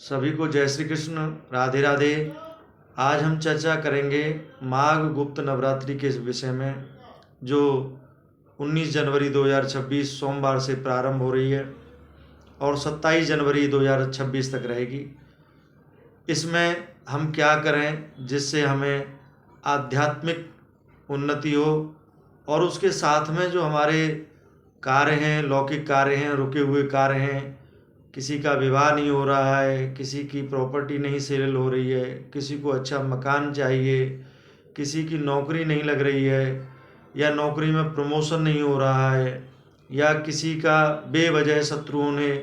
सभी को जय श्री कृष्ण, राधे राधे। आज हम चर्चा करेंगे माघ गुप्त नवरात्रि के विषय में, जो 19 जनवरी 2026 सोमवार से प्रारंभ हो रही है और 27 जनवरी 2026 तक रहेगी। इसमें हम क्या करें जिससे हमें आध्यात्मिक उन्नति हो और उसके साथ में जो हमारे कार्य हैं, लौकिक कार्य हैं, रुके हुए कार्य हैं, किसी का विवाह नहीं हो रहा है, किसी की प्रॉपर्टी नहीं सेल हो रही है, किसी को अच्छा मकान चाहिए, किसी की नौकरी नहीं लग रही है या नौकरी में प्रमोशन नहीं हो रहा है, या किसी का बेवजह शत्रुओं ने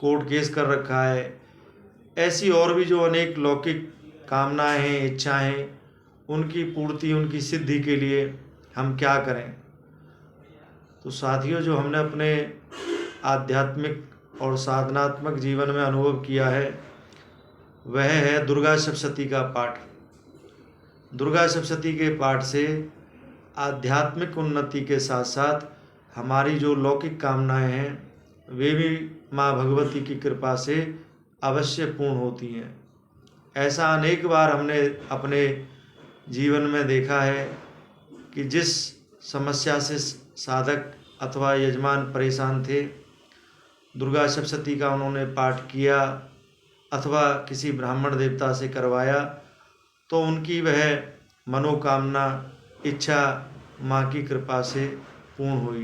कोर्ट केस कर रखा है, ऐसी और भी जो अनेक लौकिक कामनाएं हैं, इच्छाएं हैं, उनकी पूर्ति, उनकी सिद्धि के लिए हम क्या करें। तो साथियों, जो हमने अपने आध्यात्मिक और साधनात्मक जीवन में अनुभव किया है वह है दुर्गा सप्तशती का पाठ। दुर्गा सप्तशती के पाठ से आध्यात्मिक उन्नति के साथ साथ हमारी जो लौकिक कामनाएं हैं वे भी माँ भगवती की कृपा से अवश्य पूर्ण होती हैं। ऐसा अनेक बार हमने अपने जीवन में देखा है कि जिस समस्या से साधक अथवा यजमान परेशान थे, दुर्गा सप्तशती का उन्होंने पाठ किया अथवा किसी ब्राह्मण देवता से करवाया तो उनकी वह मनोकामना, इच्छा माँ की कृपा से पूर्ण हुई।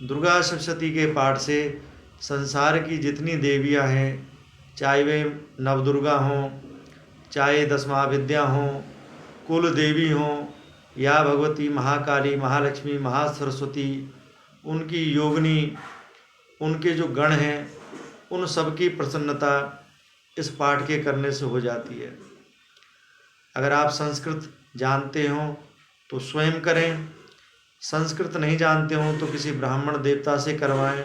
दुर्गा सप्तशती के पाठ से संसार की जितनी देवियाँ हैं, चाहे वे नवदुर्गा हों, चाहे दशमहाविद्या हों, कुल देवी हों, या भगवती महाकाली, महालक्ष्मी, महासरस्वती, उनकी योगिनी, उनके जो गण हैं, उन सबकी प्रसन्नता इस पाठ के करने से हो जाती है। अगर आप संस्कृत जानते हो तो स्वयं करें, संस्कृत नहीं जानते हो तो किसी ब्राह्मण देवता से करवाएं,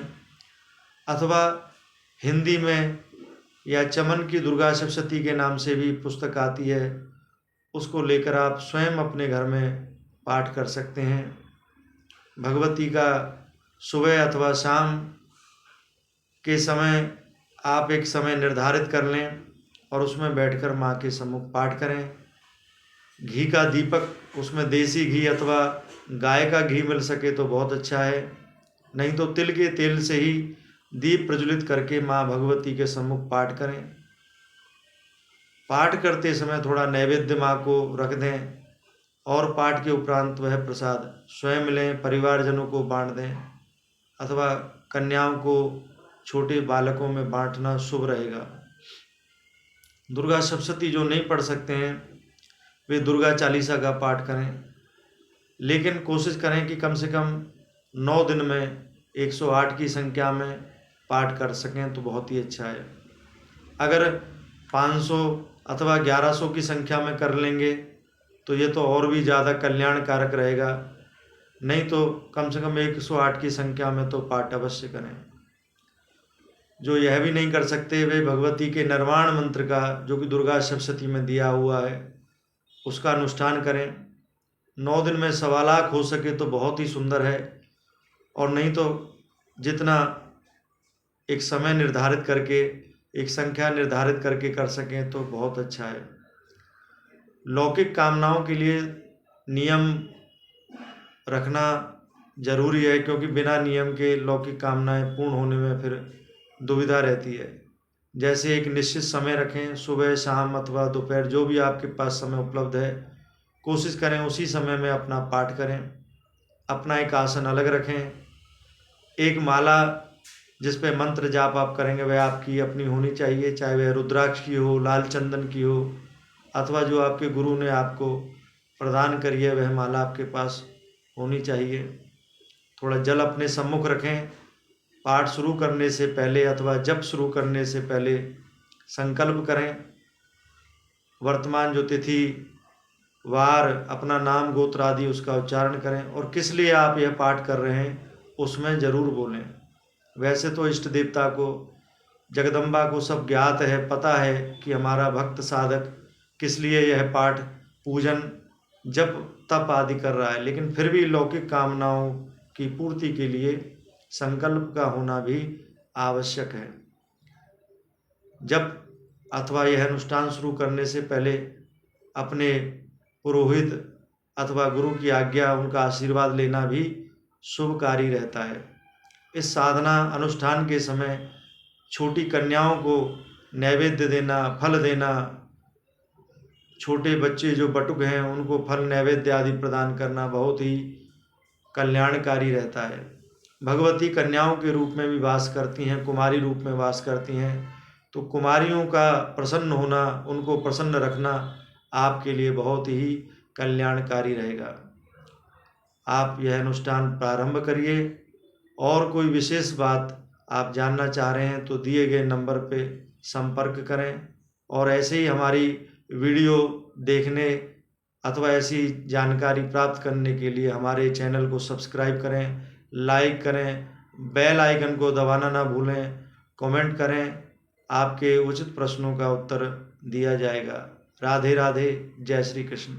अथवा हिंदी में या चमन की दुर्गा सप्तशती के नाम से भी पुस्तक आती है, उसको लेकर आप स्वयं अपने घर में पाठ कर सकते हैं। भगवती का सुबह अथवा शाम के समय आप एक समय निर्धारित कर लें और उसमें बैठकर माँ के सम्मुख पाठ करें। घी का दीपक, उसमें देसी घी अथवा गाय का घी मिल सके तो बहुत अच्छा है, नहीं तो तिल के तेल से ही दीप प्रज्वलित करके माँ भगवती के सम्मुख पाठ करें। पाठ करते समय थोड़ा नैवेद्य माँ को रख दें और पाठ के उपरांत वह प्रसाद स्वयं लें, परिवारजनों को बांट दें, अथवा कन्याओं को, छोटे बालकों में बांटना शुभ रहेगा। दुर्गा सप्तशती जो नहीं पढ़ सकते हैं वे दुर्गा चालीसा का पाठ करें, लेकिन कोशिश करें कि कम से कम 9 दिन में 108 की संख्या में पाठ कर सकें तो बहुत ही अच्छा है। अगर 500 अथवा 1100 की संख्या में कर लेंगे तो ये तो और भी ज़्यादा कल्याणकारक रहेगा, नहीं तो कम से कम 108 की संख्या में तो पाठ अवश्य करें। जो यह भी नहीं कर सकते वे भगवती के निर्वाण मंत्र का, जो कि दुर्गा सप्तशती में दिया हुआ है, उसका अनुष्ठान करें। 9 दिन में 1.25 लाख हो सके तो बहुत ही सुंदर है, और नहीं तो जितना एक समय निर्धारित करके, एक संख्या निर्धारित करके कर सकें तो बहुत अच्छा है। लौकिक कामनाओं के लिए नियम रखना जरूरी है, क्योंकि बिना नियम के लौकिक कामनाएं पूर्ण होने में फिर दुविधा रहती है। जैसे एक निश्चित समय रखें, सुबह, शाम अथवा दोपहर, जो भी आपके पास समय उपलब्ध है, कोशिश करें उसी समय में अपना पाठ करें। अपना एक आसन अलग रखें। एक माला जिस पे मंत्र जाप आप करेंगे वह आपकी अपनी होनी चाहिए, चाहे वह रुद्राक्ष की हो, लाल चंदन की हो, अथवा जो आपके गुरु ने आपको प्रदान करी है वह माला आपके पास होनी चाहिए। थोड़ा जल अपने सम्मुख रखें। पाठ शुरू करने से पहले अथवा जप शुरू करने से पहले संकल्प करें। वर्तमान जो तिथि, वार, अपना नाम, गोत्र आदि उसका उच्चारण करें, और किस लिए आप यह पाठ कर रहे हैं उसमें ज़रूर बोलें। वैसे तो इष्ट देवता को, जगदम्बा को सब ज्ञात है, पता है कि हमारा भक्त साधक किस लिए यह पाठ, पूजन, जप, तप आदि कर रहा है, लेकिन फिर भी लौकिक कामनाओं की पूर्ति के लिए संकल्प का होना भी आवश्यक है। जब अथवा यह अनुष्ठान शुरू करने से पहले अपने पुरोहित अथवा गुरु की आज्ञा, उनका आशीर्वाद लेना भी शुभकारी रहता है। इस साधना अनुष्ठान के समय छोटी कन्याओं को नैवेद्य देना, फल देना, छोटे बच्चे जो बटुक हैं उनको फल नैवेद्य आदि प्रदान करना बहुत ही कल्याणकारी रहता है। भगवती कन्याओं के रूप में भी वास करती हैं, कुमारी रूप में वास करती हैं, तो कुमारियों का प्रसन्न होना, उनको प्रसन्न रखना आपके लिए बहुत ही कल्याणकारी रहेगा। आप यह अनुष्ठान प्रारंभ करिए। और कोई विशेष बात आप जानना चाह रहे हैं तो दिए गए नंबर पे संपर्क करें, और ऐसे ही हमारी वीडियो देखने अथवा ऐसी जानकारी प्राप्त करने के लिए हमारे चैनल को सब्सक्राइब करें, लाइक करें, बेल आइकन को दबाना ना भूलें, कमेंट करें। आपके उचित प्रश्नों का उत्तर दिया जाएगा। राधे राधे, जय श्री कृष्ण।